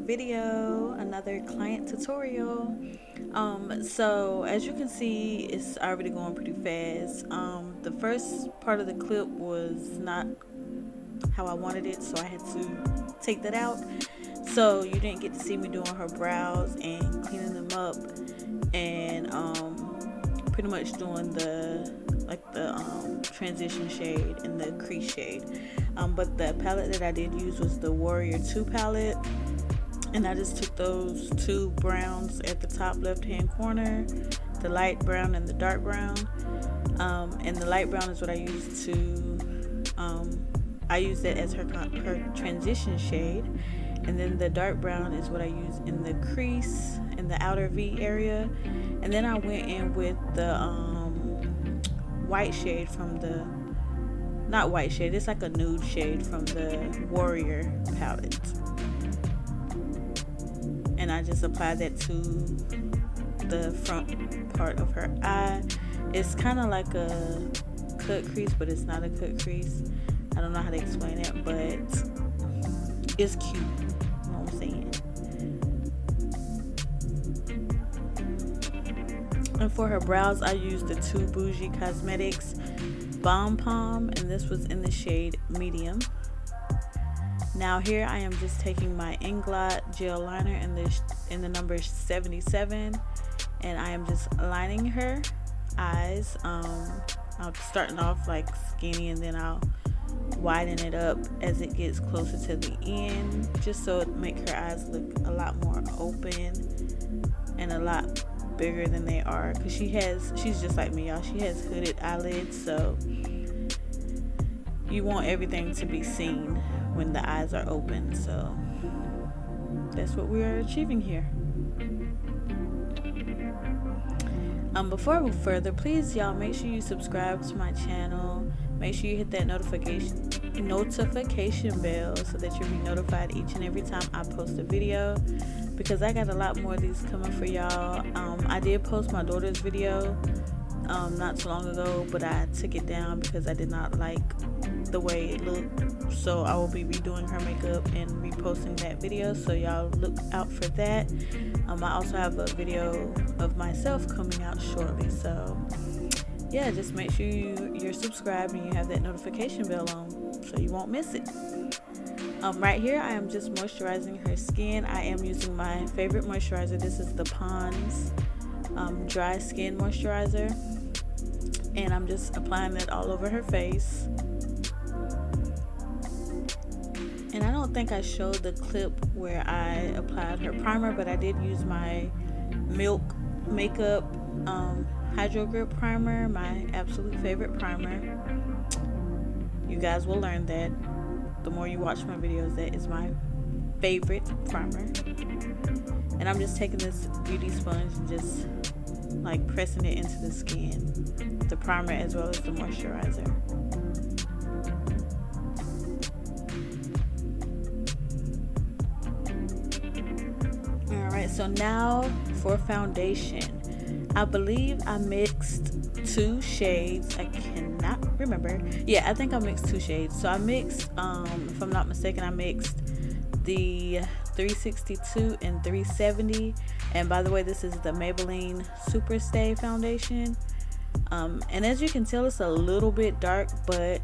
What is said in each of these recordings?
video, another client tutorial. So as you can see, it's already going pretty fast. The first part of the clip was not how I wanted it, so I had to take that out. So you didn't get to see me doing her brows and cleaning them up, and pretty much doing the transition shade and the crease shade. But the palette that I did use was the Warrior 2 palette, and I just took those two browns at the top left hand corner, the light brown and the dark brown, and the light brown is what I used to I use that as her transition shade, and then the dark brown is what I use in the crease in the outer V area, and then I went in with the white shade from the, not white shade, it's like a nude shade from the Warrior palette, and I just applied that to the front part of her eye. It's kind of like a cut crease, but it's not a cut crease. I don't know how to explain it, but it's cute. You know what I'm saying? And for her brows, I used the two Bougie Cosmetics BOMB-POM, and this was in the shade medium. Now here I am just taking my Inglot gel liner in the number 77, and I am just lining her eyes. I'm starting off like skinny, and then I'll widen it up as it gets closer to the end, just so it make her eyes look a lot more open and a lot bigger than they are, because she's just like me, y'all. She has hooded eyelids, so you want everything to be seen when the eyes are open. So that's what we are achieving here. Before I move further, please y'all make sure you subscribe to my channel. Make sure you hit that notification bell so that you'll be notified each and every time I post a video, because I got a lot more of these coming for y'all. I did post my daughter's video not too long ago, but I took it down because I did not like the way it looked, so I will be redoing her makeup and reposting that video, so y'all look out for that. I also have a video of myself coming out shortly, so yeah, just make sure you're subscribed and you have that notification bell on so you won't miss it. Right here I am just moisturizing her skin. I am using my favorite moisturizer. This is the Pond's dry skin moisturizer, and I'm just applying that all over her face. And I don't think I showed the clip where I applied her primer, but I did use my Milk Makeup Hydrogrip primer, my absolute favorite primer. You guys will learn that the more you watch my videos, that is my favorite primer. And I'm just taking this beauty sponge and just like pressing it into the skin, the primer as well as the moisturizer. Alright, so now for foundation. I believe I mixed two shades. I cannot remember. Yeah, I think I mixed two shades. So I mixed, if I'm not mistaken, I mixed the 362 and 370. And by the way, this is the Maybelline SuperStay foundation. And as you can tell, it's a little bit dark, but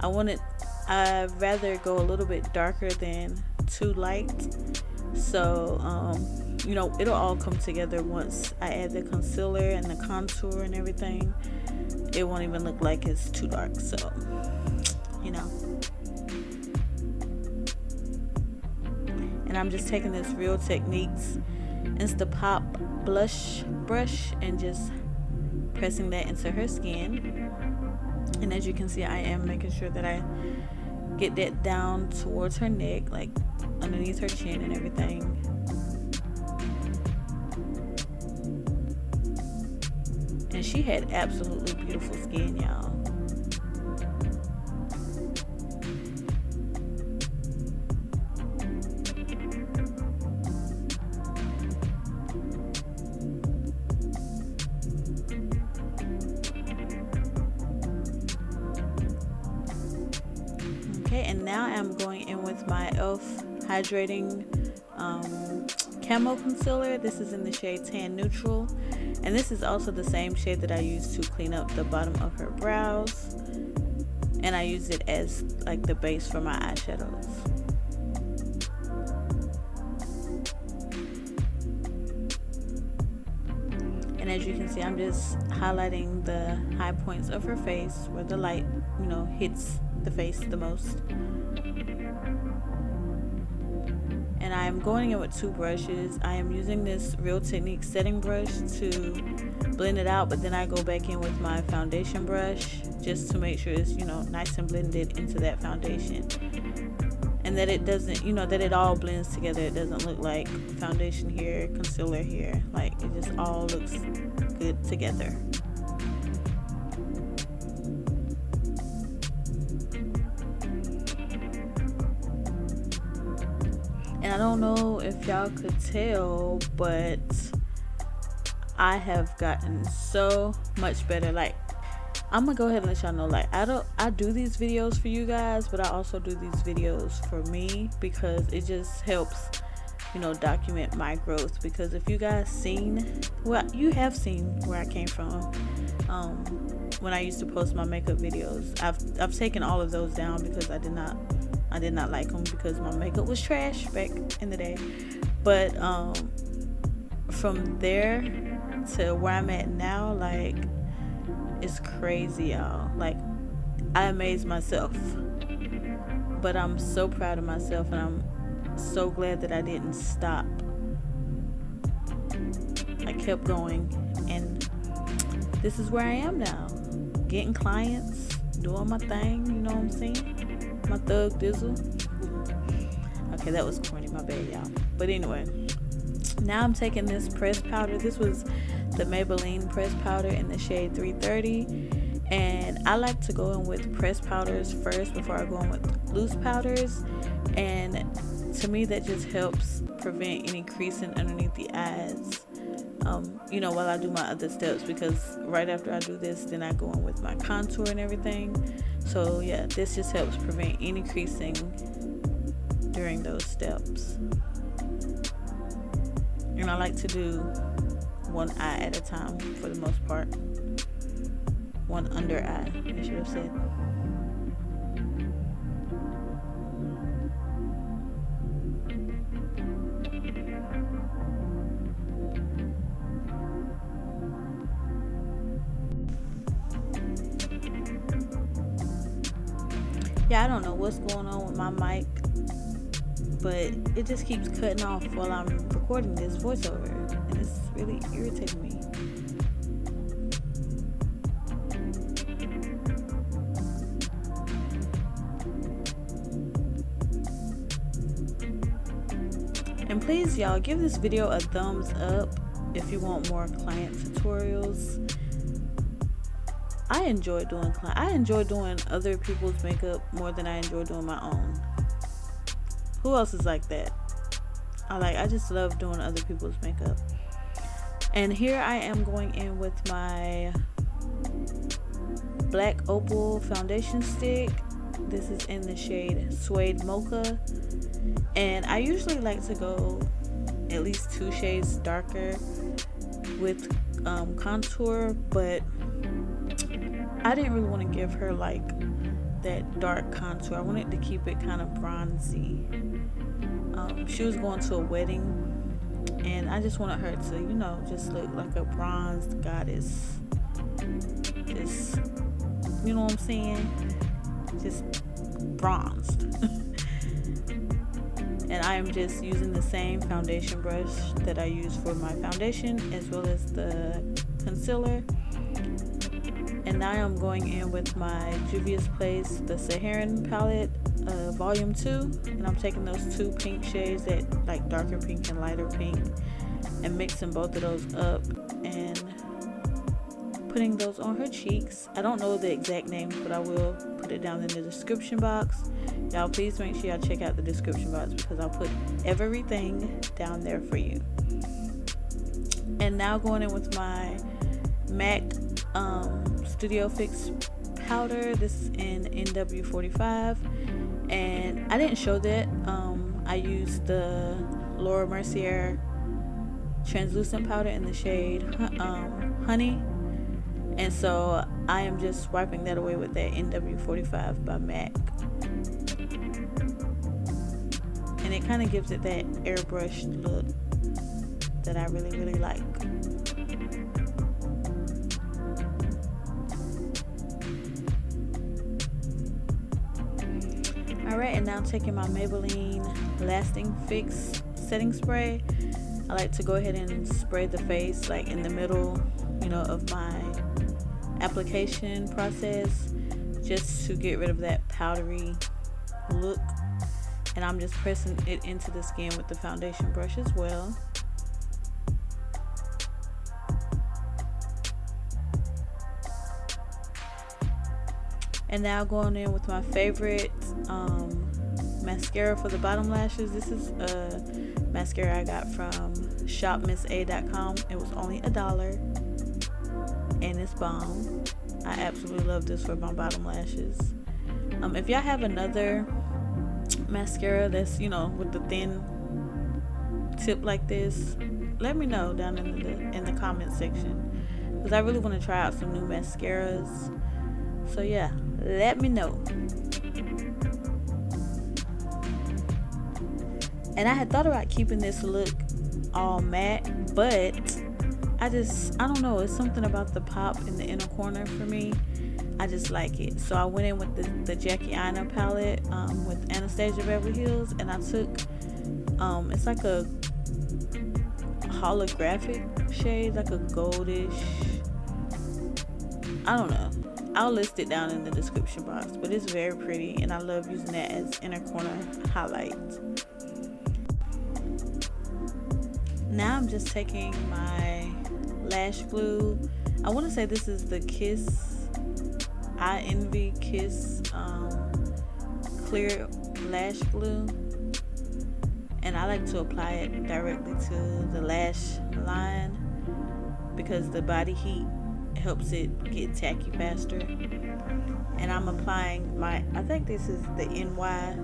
I'd rather go a little bit darker than too light. So you know, it'll all come together once I add the concealer and the contour and everything. It won't even look like it's too dark, so you know. And I'm just taking this Real Techniques Instapop blush brush and just pressing that into her skin. And as you can see, I am making sure that I get that down towards her neck, like underneath her chin and everything. And she had absolutely beautiful skin, y'all. Okay, and now I'm going in with my e.l.f. hydrating Camo Concealer. This is in the shade Tan Neutral, and this is also the same shade that I use to clean up the bottom of her brows, and I use it as like the base for my eyeshadows. And as you can see, I'm just highlighting the high points of her face where the light, you know, hits the face the most. And I'm going in with two brushes. I am using this Real Technique setting brush to blend it out, but then I go back in with my foundation brush just to make sure it's, you know, nice and blended into that foundation, and that it doesn't, you know, that it all blends together. It doesn't look like foundation here, concealer here. Like, it just all looks good together. And I don't know if y'all could tell, but I have gotten so much better. Like, I'm gonna go ahead and let y'all know, like, I do these videos for you guys, but I also do these videos for me because it just helps, you know, document my growth. Because if you guys seen, well, you have seen where I came from when I used to post my makeup videos. I've taken all of those down because I did not like them because my makeup was trash back in the day. But from there to where I'm at now, like, it's crazy, y'all. Like, I amaze myself, but I'm so proud of myself, and I'm so glad that I didn't stop. I kept going, and this is where I am now, getting clients, doing my thing, you know what I'm saying? My thug dizzle. Okay, that was corny, my bad, y'all. But anyway, now I'm taking this pressed powder. This was the Maybelline pressed powder in the shade 330, and I like to go in with pressed powders first before I go in with loose powders, and to me that just helps prevent any creasing underneath the eyes, you know, while I do my other steps, because right after I do this, then I go in with my contour and everything. So yeah, this just helps prevent any creasing during those steps. And I like to do one eye at a time for the most part. One under eye, I should have said. Yeah, I don't know what's going on with my mic, but it just keeps cutting off while I'm recording this voiceover, and it's really irritating me. And please, y'all, give this video a thumbs up if you want more client tutorials. I enjoy doing other people's makeup more than I enjoy doing my own. Who else is like that? I just love doing other people's makeup. And here I am going in with my Black Opal foundation stick. This is in the shade Suede Mocha, and I usually like to go at least 2 shades darker with contour, but I didn't really want to give her like that dark contour. I wanted to keep it kind of bronzy. She was going to a wedding, and I just wanted her to, you know, just look like a bronzed goddess. Just, you know what I'm saying? Just bronzed. And I am just using the same foundation brush that I use for my foundation as well as the concealer. And now I'm going in with my Juvia's Place, the Saharan palette, volume 2, and I'm taking those 2 pink shades, that like darker pink and lighter pink, and mixing both of those up and putting those on her cheeks. I don't know the exact names, but I will put it down in the description box. Y'all, please make sure y'all check out the description box because I'll put everything down there for you. And now going in with my MAC Studio Fix powder. This is in NW45, and I didn't show that. I used the Laura Mercier translucent powder in the shade Honey. And so I am just wiping that away with that NW45 by MAC. And it kind of gives it that airbrushed look that I really, really like. Alright, and now I'm taking my Maybelline Lasting Fix setting spray. I like to go ahead and spray the face like in the middle, you know, of my application process, just to get rid of that powdery look. And I'm just pressing it into the skin with the foundation brush as well. And now going in with my favorite mascara for the bottom lashes. This is a mascara I got from shopmissa.com. It was only $1 and it's bomb. I absolutely love this for my bottom lashes. If y'all have another mascara that's, you know, with the thin tip like this, let me know down in the comment section, because I really want to try out some new mascaras. So yeah, let me know. And I had thought about keeping this look all matte, but I don't know, it's something about the pop in the inner corner for me. I just like it. So I went in with the Jackie Aina palette with Anastasia Beverly Hills, and I took it's like a holographic shade, like a goldish, I don't know, I'll list it down in the description box, but it's very pretty and I love using that as inner corner highlight. Now I'm just taking my lash glue. I want to say this is the Kiss I Envy Kiss clear lash glue, and I like to apply it directly to the lash line because the body heat helps it get tacky faster. And I'm applying my, I think this is the NY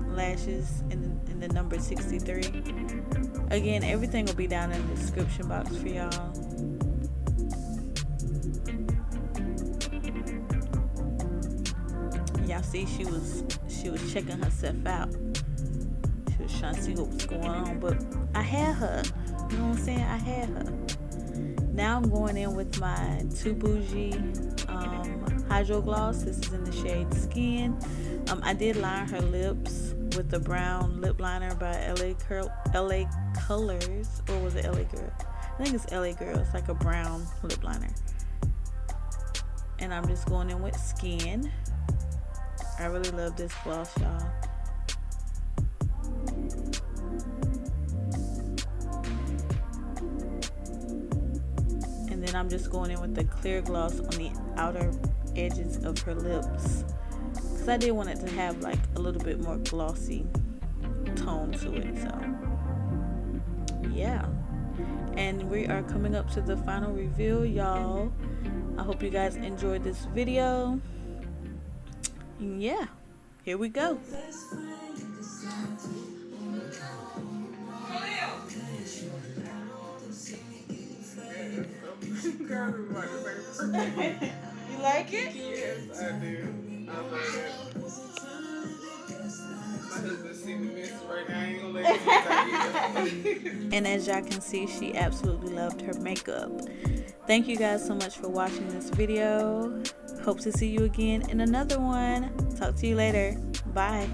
lashes in the number 63. Again, everything will be down in the description box for y'all. Y'all see she was checking herself out. She was trying to see what was going on, but I had her. You know what I'm saying? I had her. Now I'm going in with my Too Bougie HydroGloss. This is in the shade Skin. I did line her lips with the brown lip liner by LA Colors, or was it LA Girl? I think it's LA Girl. It's like a brown lip liner. And I'm just going in with Skin. I really love this gloss, y'all. And then I'm just going in with the clear gloss on the outer edges of her lips, because I did want it to have like a little bit more glossy tone to it. So yeah, and we are coming up to the final reveal, y'all. I hope you guys enjoyed this video. Yeah, here we go. You like it? Yes, I do. I love it. My husband's seeing the mess right now. I ain't gonna let him. And as y'all can see, she absolutely loved her makeup. Thank you guys so much for watching this video. Hope to see you again in another one. Talk to you later. Bye.